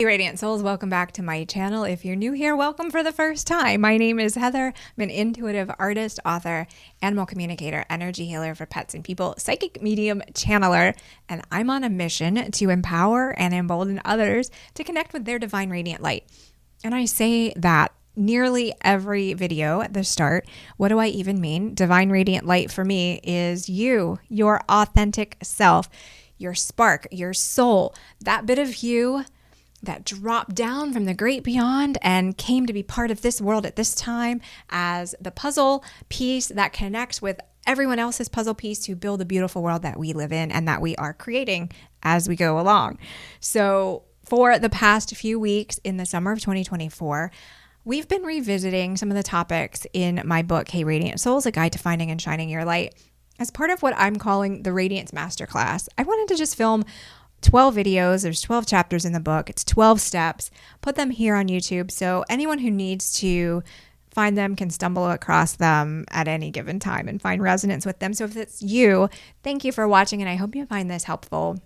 Hey Radiant Souls, welcome back to my channel. If you're new here, welcome for the first time. My name is Heather. I'm an intuitive artist, author, animal communicator, energy healer for pets and people, psychic medium channeler, and I'm on a mission to empower and embolden others to connect with their divine radiant light. And I say that nearly every video at the start. What do I even mean? Divine radiant light for me is you, your authentic self, your spark, your soul, that bit of you that dropped down from the great beyond and came to be part of this world at this time as the puzzle piece that connects with everyone else's puzzle piece to build a beautiful world that we live in and that we are creating as we go along. So for the past few weeks in the summer of 2024, we've been revisiting some of the topics in my book, Hey Radiant Souls, A Guide to Finding and Shining Your Light. As part of what I'm calling the Radiance Masterclass, I wanted to just film 12 videos. There's 12 chapters in the book. It's 12 steps. Put them here on YouTube so anyone who needs to find them can stumble across them at any given time and find resonance with them. So if it's you, thank you for watching, and I hope you find this helpful.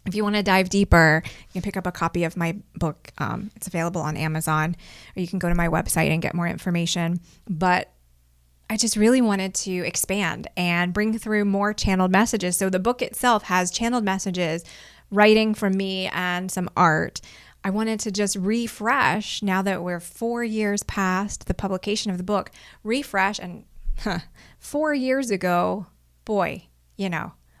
If you want to dive deeper, you can pick up a copy of my book. It's available on Amazon, or you can go to my website and get more information. But I just really wanted to expand and bring through more channeled messages. So the book itself has channeled messages, writing from me, and some art. I wanted to just refresh now that we're 4 years past the publication of the book, refresh. And 4 years ago, boy,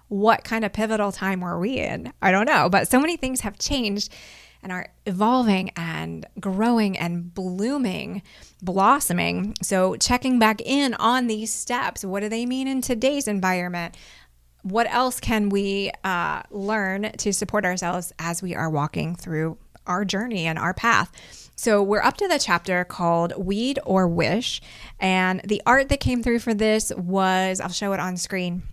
what kind of pivotal time were we in? I don't know, but so many things have changed and are evolving and growing and blooming, blossoming. So checking back in on these steps, what do they mean in today's environment? What else can we learn to support ourselves as we are walking through our journey and our path? So we're up to the chapter called Weed or Wish. And the art that came through for this was, I'll show it on screen,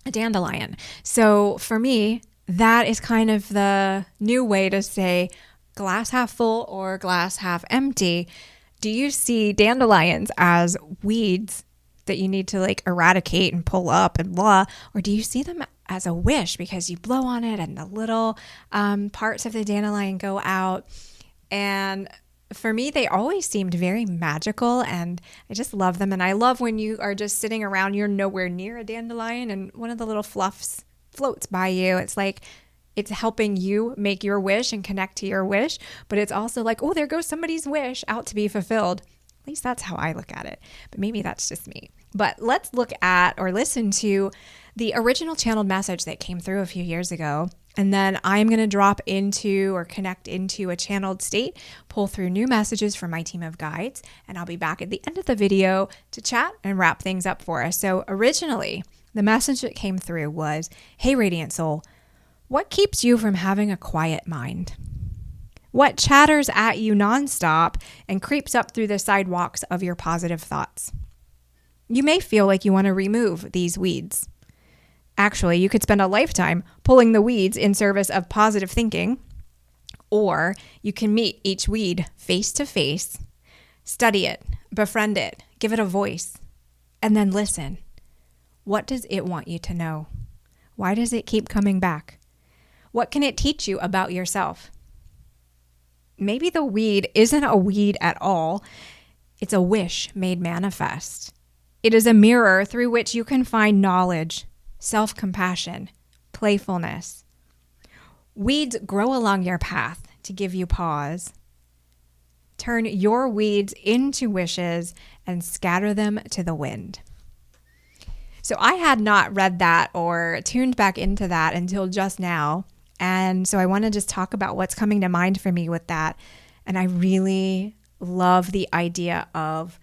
a dandelion. So for me, that is kind of the new way to say glass half full or glass half empty. Do you see dandelions as weeds that you need to eradicate and pull up and blah? Or do you see them as a wish because you blow on it and the little parts of the dandelion go out? And for me, they always seemed very magical, and I just love them. And I love when you are just sitting around, you're nowhere near a dandelion, and one of the little fluffs floats by you. It's like it's helping you make your wish and connect to your wish, but it's also like, oh, there goes somebody's wish out to be fulfilled. At least that's how I look at it, but maybe that's just me. But let's look at or listen to the original channeled message that came through a few years ago. And then I'm going to drop into or connect into a channeled state, pull through new messages from my team of guides, and I'll be back at the end of the video to chat and wrap things up for us. So originally, the message that came through was, hey, Radiant Soul, what keeps you from having a quiet mind? What chatters at you nonstop and creeps up through the sidewalks of your positive thoughts? You may feel like you want to remove these weeds. Actually, you could spend a lifetime pulling the weeds in service of positive thinking, or you can meet each weed face to face, study it, befriend it, give it a voice, and then listen. What does it want you to know? Why does it keep coming back? What can it teach you about yourself? Maybe the weed isn't a weed at all. It's a wish made manifest. It is a mirror through which you can find knowledge, self-compassion, playfulness. Weeds grow along your path to give you pause. Turn your weeds into wishes and scatter them to the wind. So I had not read that or tuned back into that until just now. And so I want to just talk about what's coming to mind for me with that. And I really love the idea of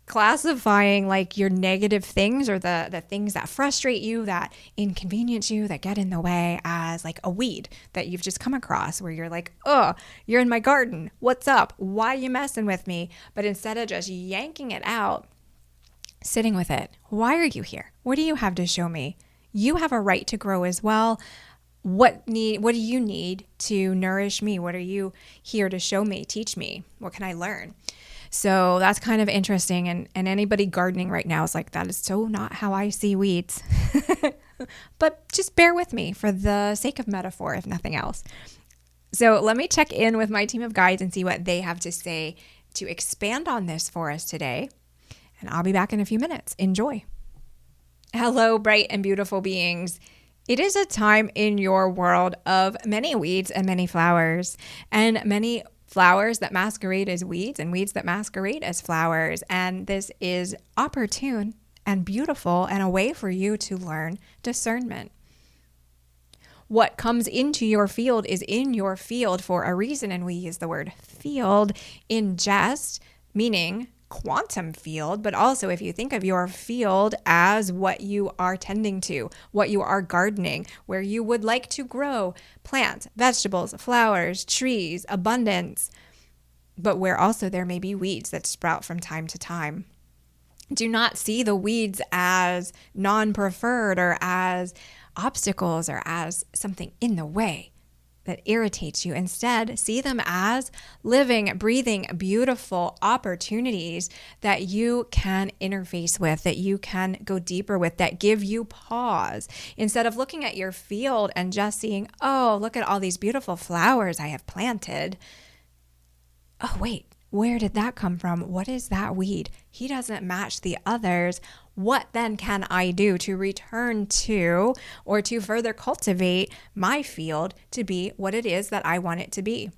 classifying your negative things or the things that frustrate you, that inconvenience you, that get in the way as a weed that you've just come across where you're like, oh, you're in my garden. What's up? Why are you messing with me? But instead of just yanking it out, sitting with it. Why are you here? What do you have to show me? You have a right to grow as well. What do you need to nourish me? What are you here to show me, teach me? What can I learn? So that's kind of interesting. And anybody gardening right now is like, that is so not how I see weeds. But just bear with me for the sake of metaphor, if nothing else. So let me check in with my team of guides and see what they have to say to expand on this for us today. And I'll be back in a few minutes. Enjoy. Hello, bright and beautiful beings. It is a time in your world of many weeds and many flowers, and many flowers that masquerade as weeds and weeds that masquerade as flowers. And this is opportune and beautiful and a way for you to learn discernment. What comes into your field is in your field for a reason, and we use the word field in jest, meaning quantum field, but also if you think of your field as what you are tending to, what you are gardening, where you would like to grow plants, vegetables, flowers, trees, abundance, but where also there may be weeds that sprout from time to time. Do not see the weeds as non-preferred or as obstacles or as something in the way that irritates you. Instead, see them as living, breathing, beautiful opportunities that you can interface with, that you can go deeper with, that give you pause. Instead of looking at your field and just seeing, oh, look at all these beautiful flowers I have planted. Oh, wait, where did that come from? What is that weed? He doesn't match the others. What then can I do to return to or to further cultivate my field to be what it is that I want it to be?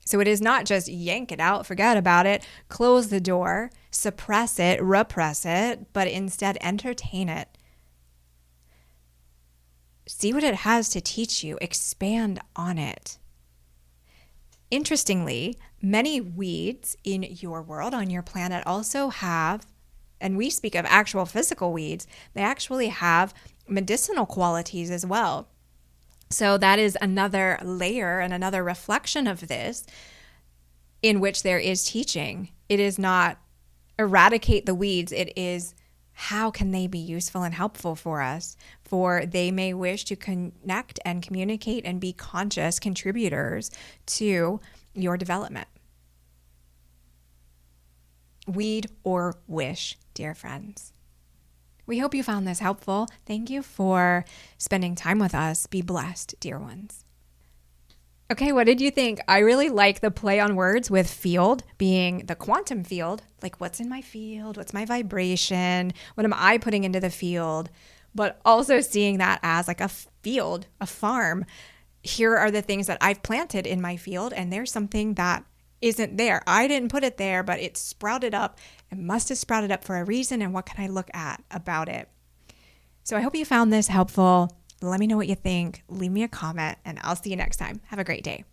So it is not just yank it out, forget about it, close the door, suppress it, repress it, but instead entertain it. See what it has to teach you, expand on it. Interestingly, many weeds in your world, on your planet, also have, and we speak of actual physical weeds, they actually have medicinal qualities as well. So that is another layer and another reflection of this in which there is teaching. It is not eradicate the weeds. It is how can they be useful and helpful for us? For they may wish to connect and communicate and be conscious contributors to your development. Weed or wish, dear friends. We hope you found this helpful. Thank you for spending time with us. Be blessed, dear ones. Okay, what did you think? I really like the play on words with field being the quantum field. Like, what's in my field? What's my vibration? What am I putting into the field? But also seeing that as like a field, a farm. Here are the things that I've planted in my field, and there's something that isn't there. I didn't put it there, but it sprouted up. It must have sprouted up for a reason, and what can I look at about it? So I hope you found this helpful. Let me know what you think. Leave me a comment, and I'll see you next time. Have a great day.